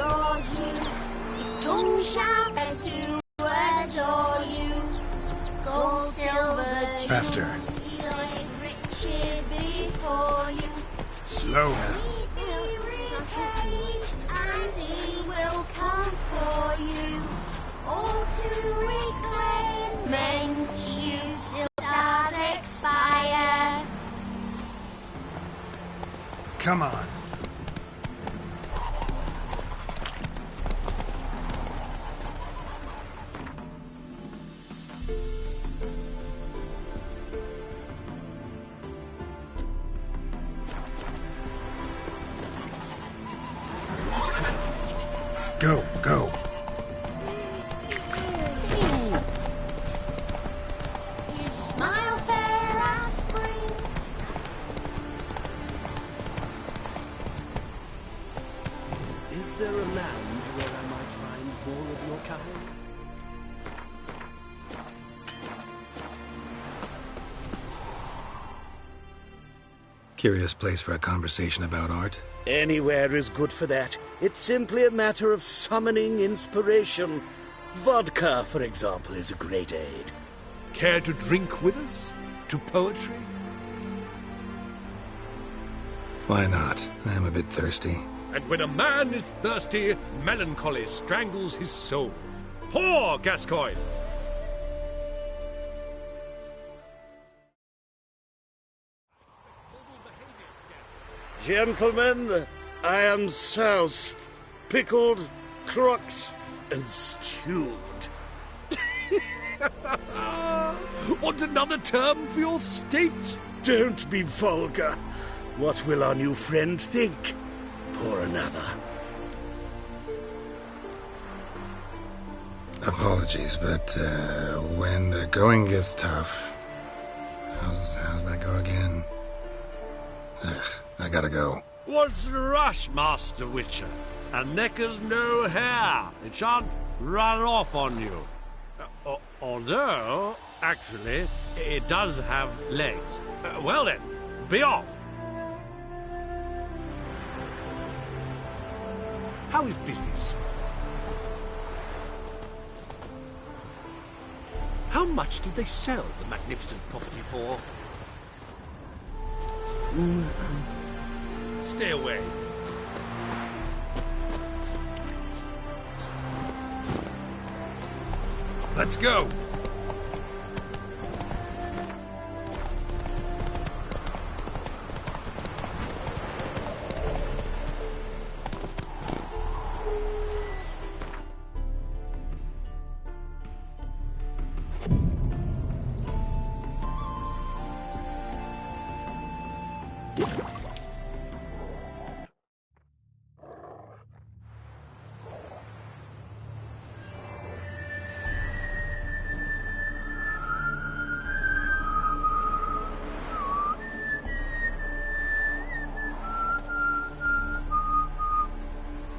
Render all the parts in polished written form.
draws you. His tongue sharp as to adore you. Gold, silver, faster. He lays riches before you. Slower. And he will come for you. All to reclaim. Men shoot till stars expire. Come on. Go, go. His smile fair as spring. Is there a land where I might find more of your kind? Curious place for a conversation about art. Anywhere is good for that. It's simply a matter of summoning inspiration. Vodka, for example, is a great aid. Care to drink with us? To poetry? Why not? I'm a bit thirsty. And when a man is thirsty, melancholy strangles his soul. Pour, Gascoigne! Gentlemen, I am soused, pickled, crocked, and stewed. Want another term for your state? Don't be vulgar. What will our new friend think? Pour another. Apologies, but when the going gets tough... How's that go again? Ugh, I gotta go. What's the rush, Master Witcher? A neck has no hair. It shan't run off on you. Although, actually, it does have legs. Well then, be off. How is business? How much did they sell the magnificent property for? Stay away. Let's go.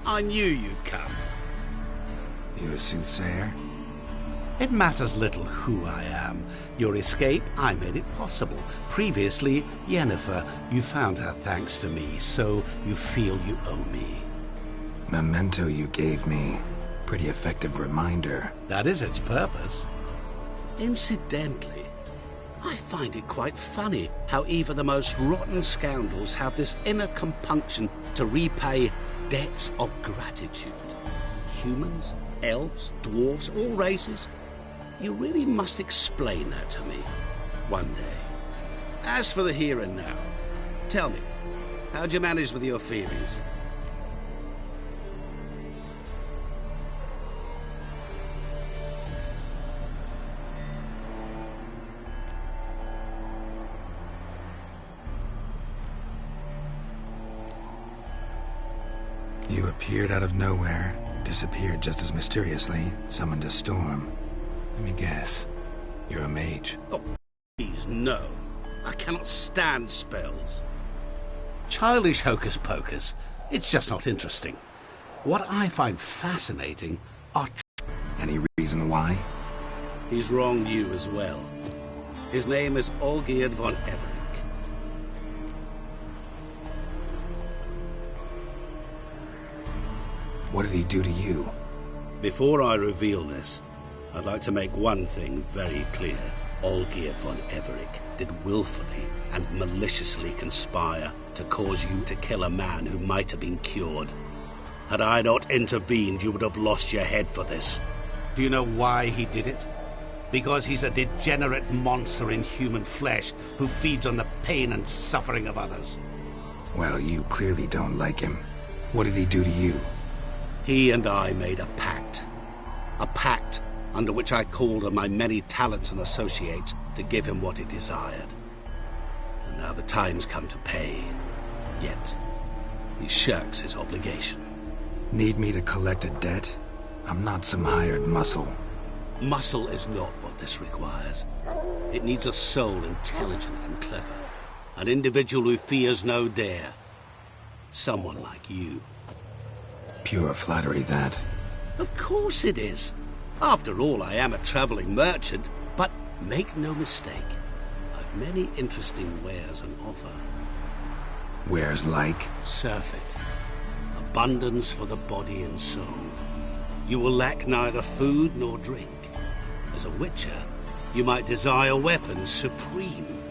I knew you'd come. You a soothsayer? It matters little who I am. Your escape, I made it possible. Previously, Yennefer, you found her thanks to me, so you feel you owe me. Memento you gave me. Pretty effective reminder. That is its purpose. Incidentally, I find it quite funny how even the most rotten scoundrels have this inner compunction to repay debts of gratitude. Humans, elves, dwarves, all races. You really must explain that to me one day. As for the here and now, tell me, how'd you manage with your feelings? You appeared out of nowhere, disappeared just as mysteriously, summoned a storm. Let me guess. You're a mage. Oh, please, no. I cannot stand spells. Childish hocus-pocus. It's just not interesting. What I find fascinating are... Any reason why? He's wronged you as well. His name is Olgierd von Everick. What did he do to you? Before I reveal this, I'd like to make one thing very clear. Olgierd von Everec did willfully and maliciously conspire to cause you to kill a man who might have been cured. Had I not intervened, you would have lost your head for this. Do you know why he did it? Because he's a degenerate monster in human flesh who feeds on the pain and suffering of others. Well, you clearly don't like him. What did he do to you? He and I made a pact. A pact under which I called on my many talents and associates to give him what he desired. And now the time's come to pay. Yet, he shirks his obligation. Need me to collect a debt? I'm not some hired muscle. Muscle is not what this requires. It needs a soul intelligent and clever. An individual who fears no dare. Someone like you. Pure flattery, that. Of course it is. After all, I am a traveling merchant. But make no mistake, I've many interesting wares on offer. Wares like? Surfeit. Abundance for the body and soul. You will lack neither food nor drink. As a witcher, you might desire weapons supreme.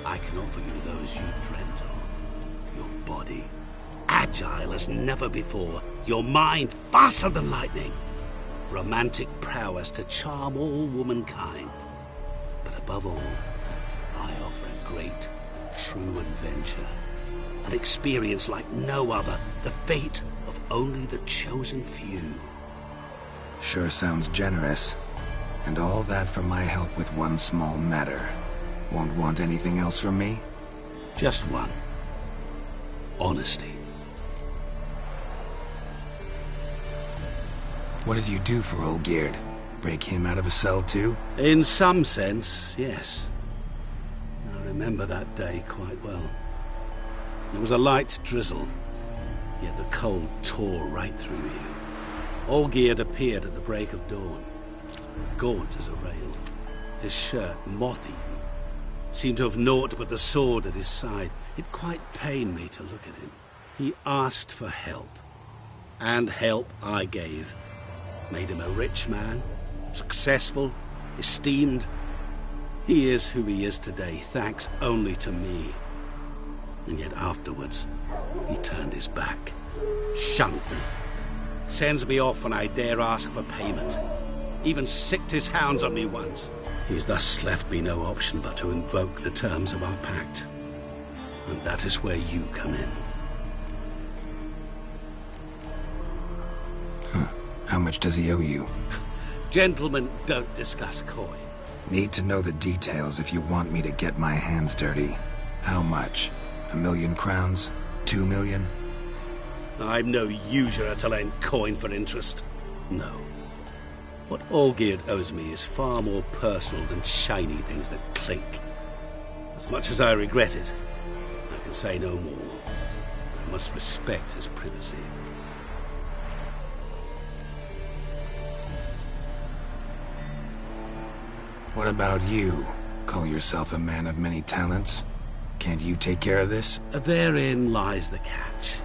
I can offer you those you dreamt of. Your body, agile as never before. Your mind, faster than lightning. Romantic prowess to charm all womankind. But above all, I offer a great, true adventure. An experience like no other. The fate of only the chosen few. Sure sounds generous. And all that for my help with one small matter. Won't want anything else from me? Just one. Honesty. What did you do for Olgierd? Break him out of a cell too? In some sense, yes. I remember that day quite well. There was a light drizzle, yet the cold tore right through you. Olgierd appeared at the break of dawn, gaunt as a rail, his shirt moth-eaten, seemed to have naught but the sword at his side. It quite pained me to look at him. He asked for help, and help I gave. Made him a rich man, successful, esteemed. He is who he is today, thanks only to me. And yet afterwards, he turned his back, shunned me, sends me off when I dare ask for payment. Even sicked his hounds on me once. He's thus left me no option but to invoke the terms of our pact. And that is where you come in. How much does he owe you? Gentlemen don't discuss coin. Need to know the details if you want me to get my hands dirty. How much? 1,000,000 crowns? 2 million? I'm no usurer to lend coin for interest. No. What Olgierd owes me is far more personal than shiny things that clink. As much as I regret it, I can say no more. I must respect his privacy. What about you? Call yourself a man of many talents? Can't you take care of this? Therein lies the catch.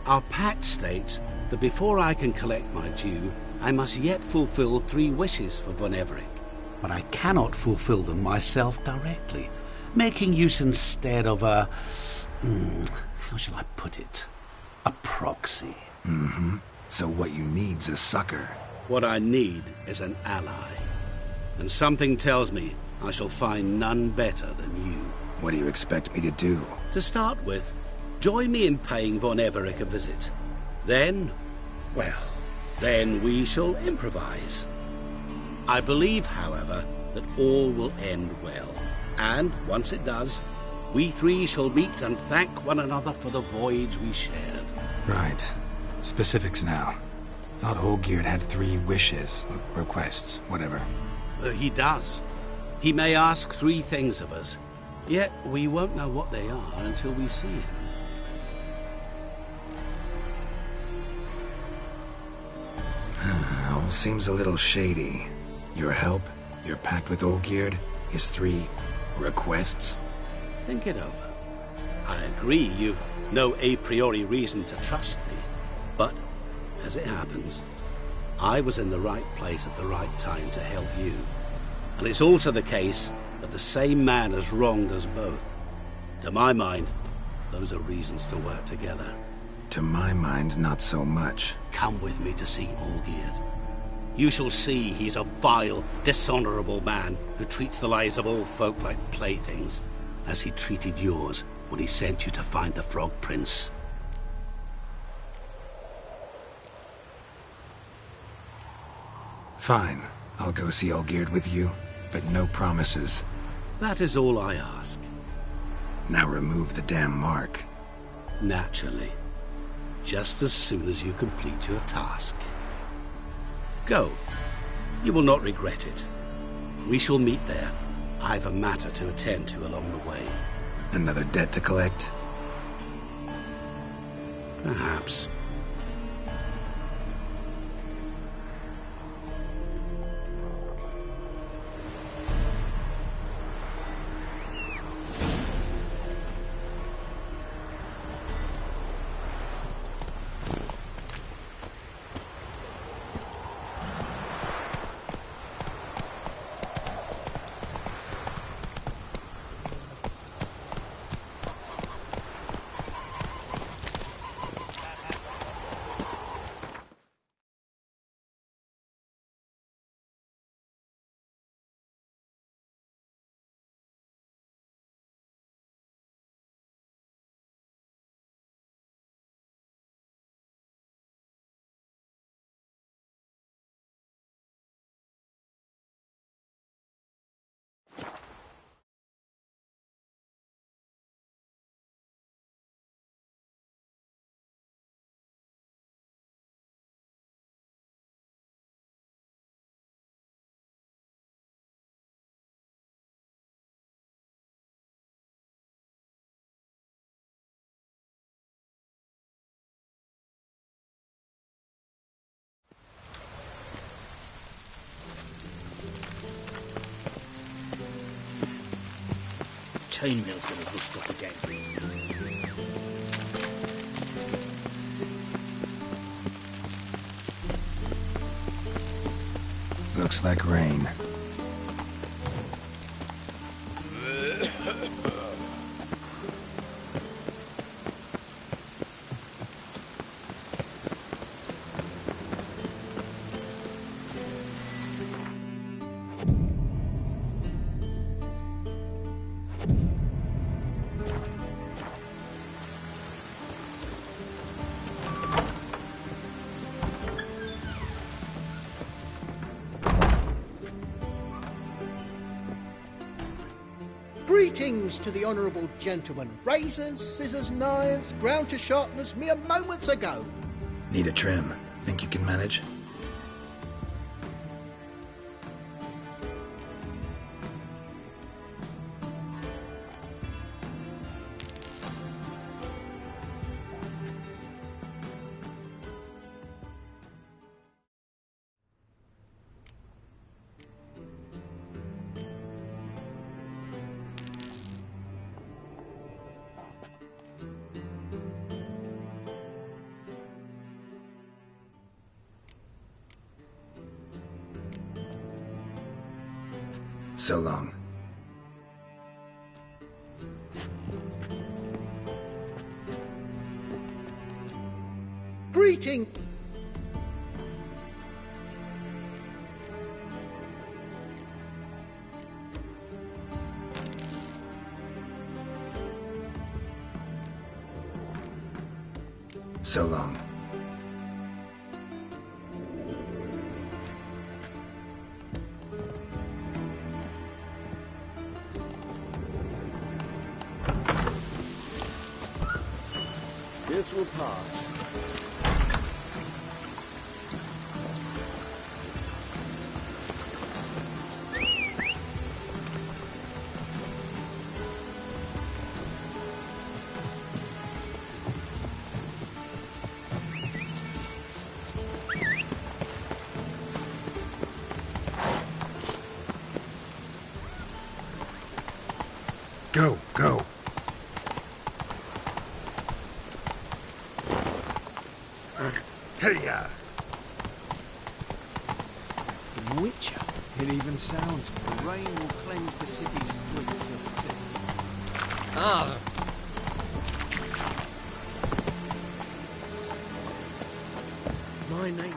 Our pact states that before I can collect my due, I must yet fulfill 3 wishes for von Everec. But I cannot fulfill them myself directly, making use instead of a... how shall I put it? A proxy. Mm-hmm. So what you need's a sucker. What I need is an ally. And something tells me I shall find none better than you. What do you expect me to do? To start with, join me in paying von Everec a visit. Then, well, then we shall improvise. I believe, however, that all will end well. And once it does, we 3 shall meet and thank one another for the voyage we shared. Right. Specifics now. Thought Olgierd had 3 wishes, requests, whatever. He does. He may ask 3 things of us, yet we won't know what they are until we see him. All seems a little shady. Your help, your pact with Olgierd, his 3 requests. Think it over. I agree you've no a priori reason to trust me, but As it happens, I was in the right place at the right time to help you. And it's also the case that the same man has wronged us both. To my mind, those are reasons to work together. To my mind, not so much. Come with me to see Olgierd. You shall see he's a vile, dishonorable man who treats the lives of all folk like playthings, as he treated yours when he sent you to find the Frog Prince. Fine. I'll go see Olgierd with you, but no promises. That is all I ask. Now remove the damn mark. Naturally. Just as soon as you complete your task. Go. You will not regret it. We shall meet there. I've a matter to attend to along the way. Another debt to collect? Perhaps. Chainmail's gonna rust up again. Looks like rain. Greetings to the honourable gentleman. Razors, scissors, knives, ground to sharpness mere moments ago. Need a trim. Think you can manage? So long. Greeting. So long. This will pass. Go, go. Hey-ya! The Witcher? It even sounds good. The rain will cleanse the city's streets of filth. Ah. My name.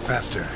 Faster.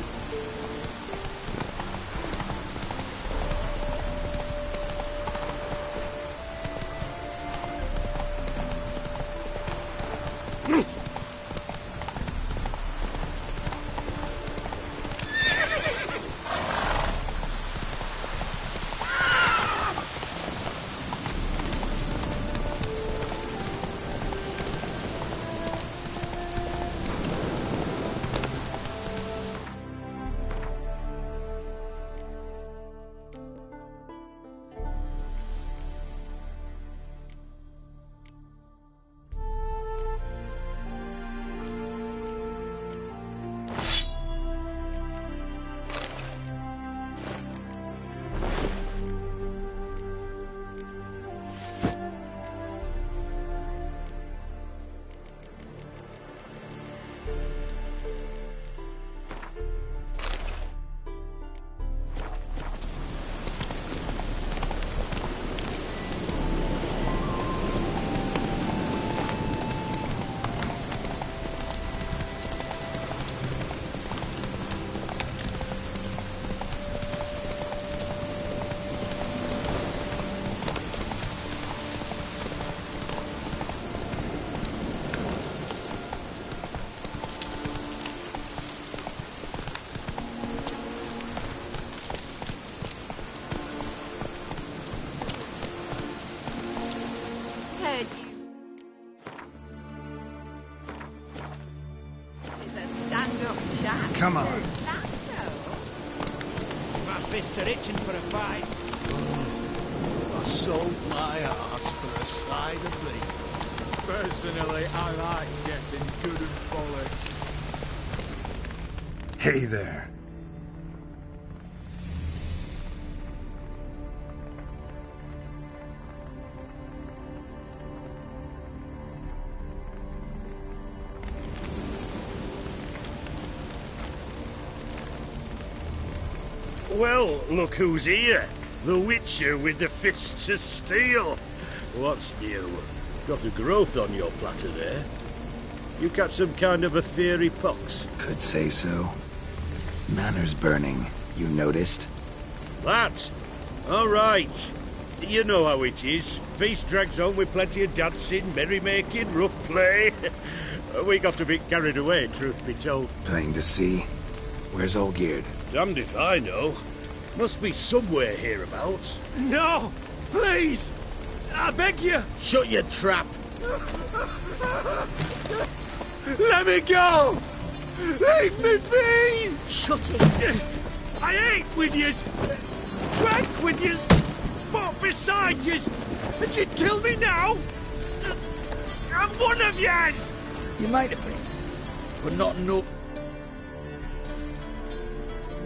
Heard you. She's a stand-up chap. Come on. That's so. My fists are itching for a fight. I sold my heart for a side of meat. Personally, I like getting good and polished. Hey there. Well, look who's here. The Witcher with the fists of steel. What's new? Got a growth on your platter there. You catch some kind of a fiery pox? Could say so. Manor's burning. You noticed? That? All right. You know how it is. Feast drags on with plenty of dancing, merrymaking, rough play. We got a bit carried away, truth be told. Plain to see. Where's Olgierd? Damned if I know. Must be somewhere hereabouts. No! Please! I beg you! Shut your trap! Let me go! Leave me be! Shut it. I ate with yous! Drank with yous! Fought beside yous! And you'd kill me now? I'm one of yous! You might have been, but not no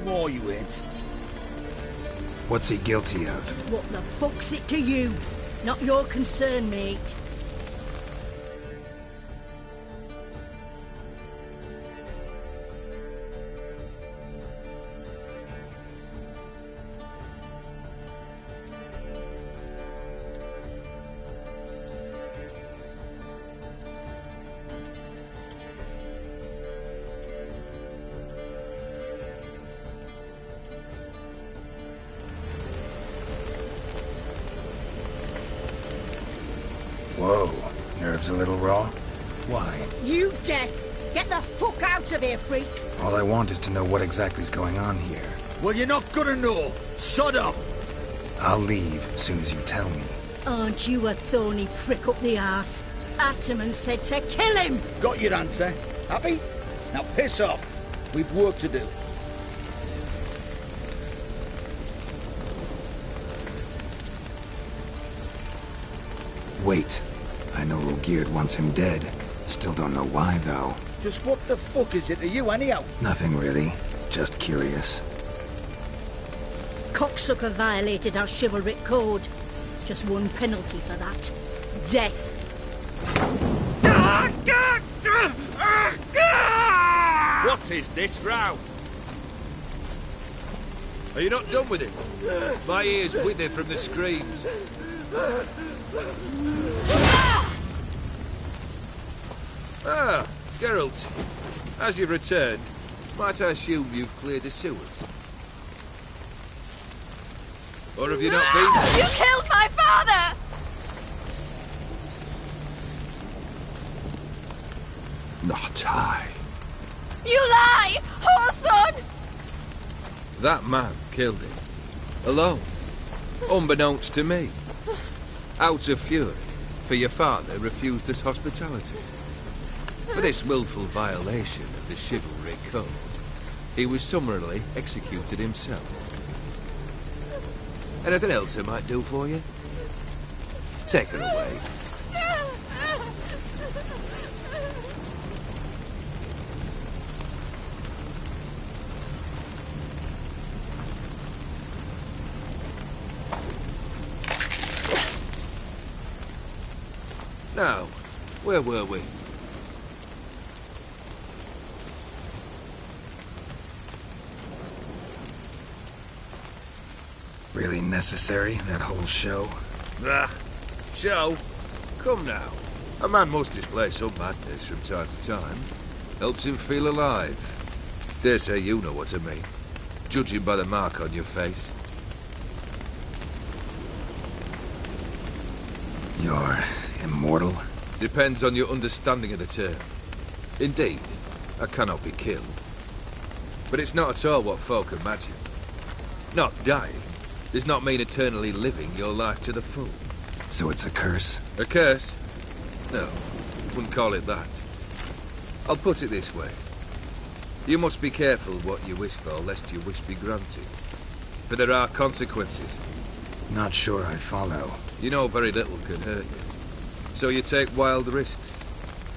more you ain't. What's he guilty of? What the fuck's it to you? Not your concern, mate. Whoa. Nerves a little raw? Why? You deaf! Get the fuck out of here, freak! All I want is to know what exactly is going on here. Well, you're not gonna know. Sod off. I'll leave as soon as you tell me. Aren't you a thorny prick up the arse? Ataman said to kill him! Got your answer. Happy? Now piss off. We've work to do. Wait. I know Olgierd wants him dead. Still don't know why, though. Just what the fuck is it to you, anyhow? Nothing really. Just curious. Cocksucker violated our chivalric code. Just one penalty for that. Death. What is this row? Are you not done with it? My ears wither from the screams. Ah, Geralt. As you've returned, might I assume you've cleared the sewers? Or have you not been there? You killed my father! Not I. You lie! Whoreson! That man killed him. Alone. Unbeknownst to me. Out of fury, for your father refused us hospitality. For this willful violation of the chivalry code, he was summarily executed himself. Anything else I might do for you? Take her away. Now, where were we? Really necessary, that whole show? Ah, show? Come now. A man must display some madness from time to time. Helps him feel alive. Dare say you know what I mean. Judging by the mark on your face. You're immortal? Depends on your understanding of the term. Indeed, I cannot be killed. But it's not at all what folk imagine. Not dying does not mean eternally living your life to the full. So it's a curse? A curse? No, wouldn't call it that. I'll put it this way. You must be careful what you wish for, lest your wish be granted. For there are consequences. Not sure I follow. You know very little can hurt you. So you take wild risks.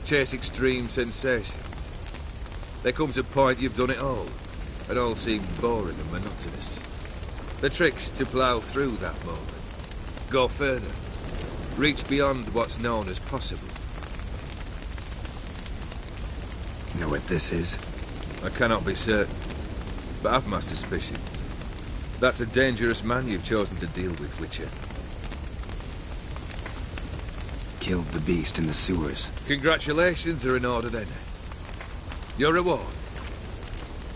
Chase extreme sensations. There comes a point you've done it all, and all seems boring and monotonous. The trick's to plough through that moment. Go further. Reach beyond what's known as possible. Know what this is? I cannot be certain, but I've my suspicions. That's a dangerous man you've chosen to deal with, Witcher. Killed the beast in the sewers. Congratulations are in order then. Your reward.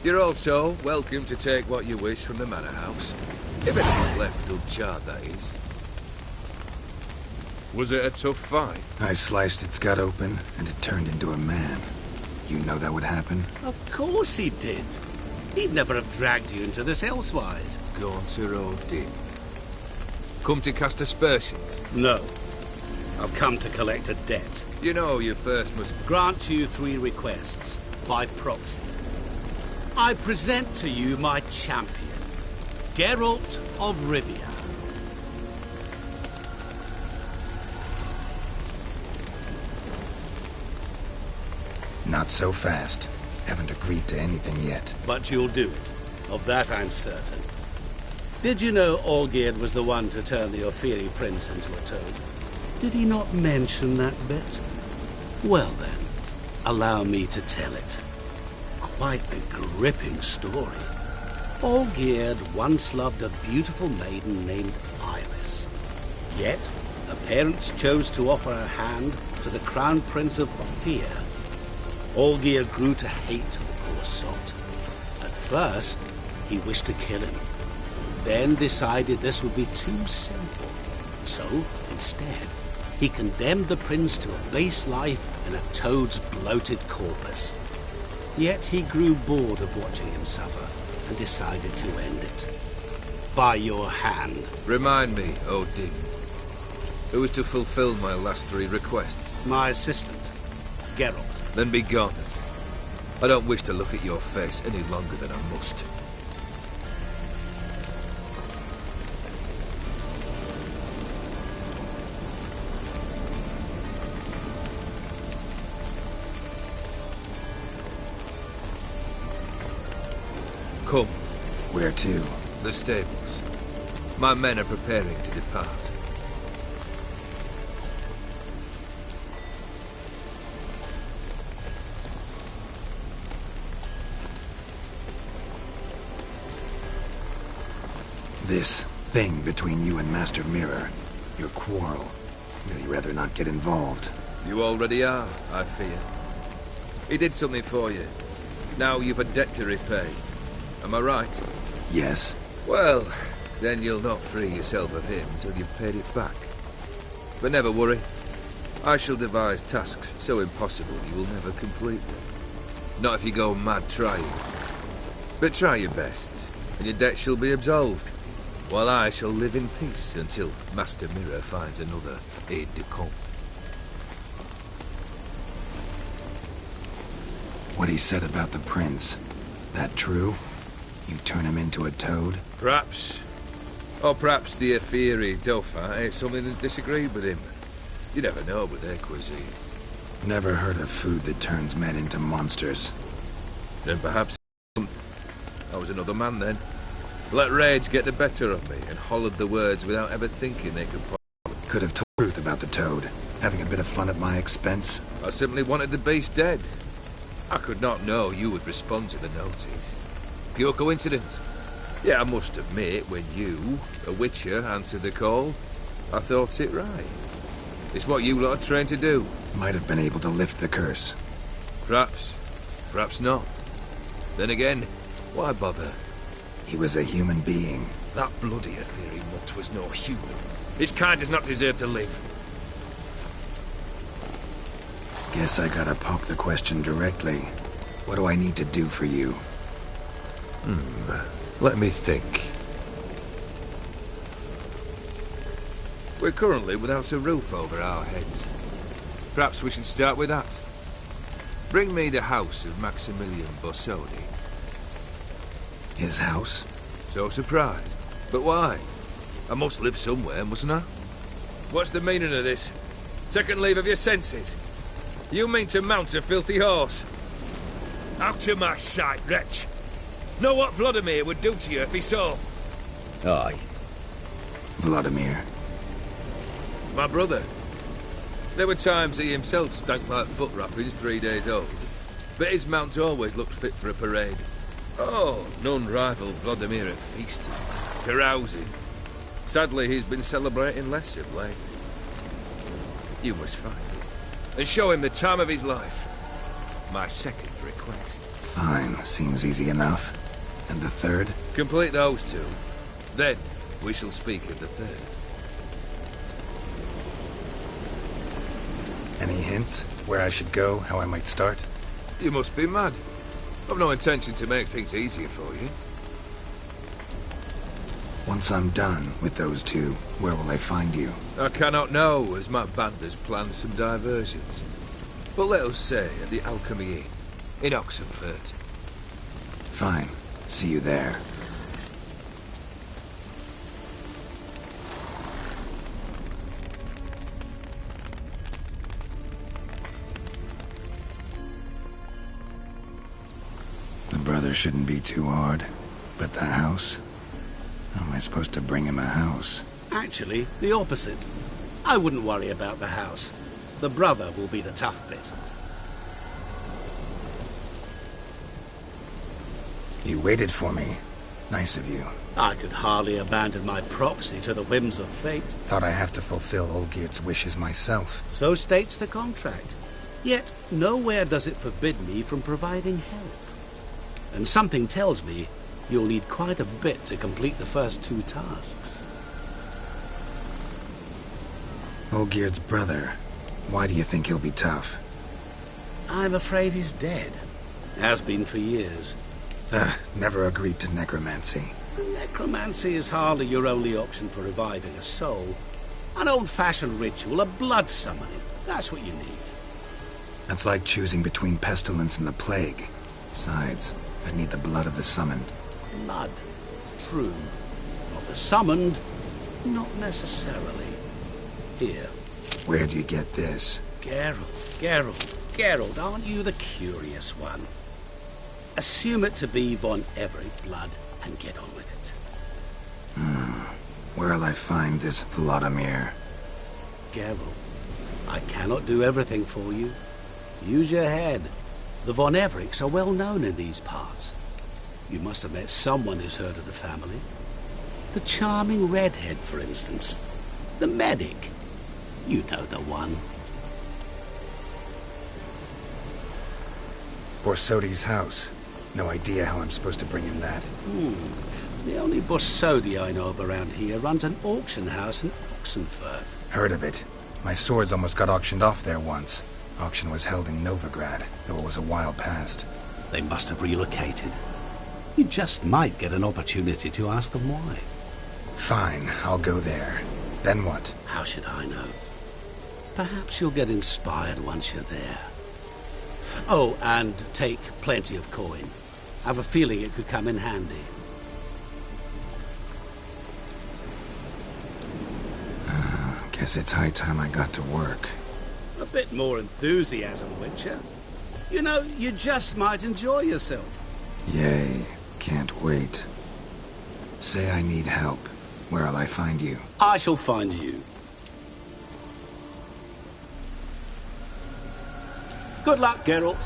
You're also welcome to take what you wish from the manor house. If anything's left uncharred, that is. Was it a tough fight? I sliced its gut open, and it turned into a man. You know that would happen? Of course he did. He'd never have dragged you into this elsewise. Gaunter Odin. Come to cast aspersions? No. I've come to collect a debt. You know you first must... Grant you 3 requests, by proxy. I present to you my champion, Geralt of Rivia. Not so fast. Haven't agreed to anything yet. But you'll do it. Of that I'm certain. Did you know Olgierd was the one to turn the Ophiri prince into a toad? Did he not mention that bit? Well then, allow me to tell it. Quite a gripping story. Olgierd once loved a beautiful maiden named Iris. Yet, her parents chose to offer her hand to the Crown Prince of Ophir. Olgierd grew to hate the poor sot. At first, he wished to kill him. Then decided this would be too simple. So, instead, he condemned the prince to a base life in a toad's bloated corpus. Yet he grew bored of watching him suffer and decided to end it. By your hand. Remind me, Odin. Who is to fulfill my last 3 requests? My assistant, Geralt. Then be gone. I don't wish to look at your face any longer than I must. Come. Where to? The stables. My men are preparing to depart. This thing between you and Master Mirror, your quarrel. Really rather not get involved. You already are, I fear. He did something for you. Now you've a debt to repay. Am I right? Yes. Well, then you'll not free yourself of him till you've paid it back. But never worry. I shall devise tasks so impossible you will never complete them. Not if you go mad trying. But try your best, and your debt shall be absolved, while I shall live in peace until Master Mirror finds another aide-de-camp. What he said about the prince, that true? You turn him into a toad? Perhaps. Or perhaps the Efiri Dauphin ate something that disagreed with him. You never know with their cuisine. Never heard of food that turns men into monsters. Then perhaps I was another man then. Let rage get the better of me and hollered the words without ever thinking they could possibly. Could have told the truth about the toad, having a bit of fun at my expense. I simply wanted the beast dead. I could not know you would respond to the notice. Pure coincidence. Yeah, I must admit, when you, a witcher, answered the call, I thought it right. It's what you lot are trained to do. Might have been able to lift the curse. Perhaps. Perhaps not. Then again, why bother? He was a human being. That bloody Efiri mutt was no human. His kind does not deserve to live. Guess I gotta pop the question directly. What do I need to do for you? Let me think. We're currently without a roof over our heads. Perhaps we should start with that. Bring me the house of Maximilian Bossodi. His house? So surprised. But why? I must live somewhere, mustn't I? What's the meaning of this? Second leave of your senses? You mean to mount a filthy horse? Out of my sight, wretch! Know what Vladimir would do to you if he saw? Aye. Vladimir. My brother. There were times he himself stank like foot wrappings 3 days old. But his mount always looked fit for a parade. Oh, none rival Vladimir at feasting, carousing. Sadly, he's been celebrating less of late. You must find him, and show him the time of his life. My second request. Fine, seems easy enough. And the third? Complete those 2. Then, we shall speak of the third. Any hints? Where I should go? How I might start? You must be mad. I've no intention to make things easier for you. Once I'm done with those 2, where will I find you? I cannot know, as my band has planned some diversions. But let us say at the Alchemy Inn, in Oxenfurt. Fine. See you there. The brother shouldn't be too hard. But the house? How am I supposed to bring him a house? Actually, the opposite. I wouldn't worry about the house. The brother will be the tough bit. You waited for me. Nice of you. I could hardly abandon my proxy to the whims of fate. Thought I have to fulfill Olgierd's wishes myself. So states the contract. Yet, nowhere does it forbid me from providing help. And something tells me you'll need quite a bit to complete the first 2 tasks. Olgierd's brother. Why do you think he'll be tough? I'm afraid he's dead. Has been for years. Never agreed to necromancy. Necromancy is hardly your only option for reviving a soul. An old-fashioned ritual of blood summoning. That's what you need. That's like choosing between pestilence and the plague. Besides, I'd need the blood of the summoned. Blood. True. Of the summoned, not necessarily. Here. Where do you get this? Geralt, aren't you the curious one? Assume it to be Von Everett blood and get on with it. Where'll I find this Vladimir? Geralt, I cannot do everything for you. Use your head. The Von Evericks are well known in these parts. You must have met someone who's heard of the family. The charming redhead, for instance. The medic. You know the one. Borsodi's house. No idea how I'm supposed to bring him that. The only Borsodi I know of around here runs an auction house in Oxenfurt. Heard of it. My swords almost got auctioned off there once. Auction was held in Novigrad, though it was a while past. They must have relocated. You just might get an opportunity to ask them why. Fine, I'll go there. Then what? How should I know? Perhaps you'll get inspired once you're there. Oh, and take plenty of coin. I have a feeling it could come in handy. Guess it's high time I got to work. A bit more enthusiasm, Witcher. You know, you just might enjoy yourself. Yay, can't wait. Say I need help. Where'll I find you? I shall find you. Good luck, Geralt.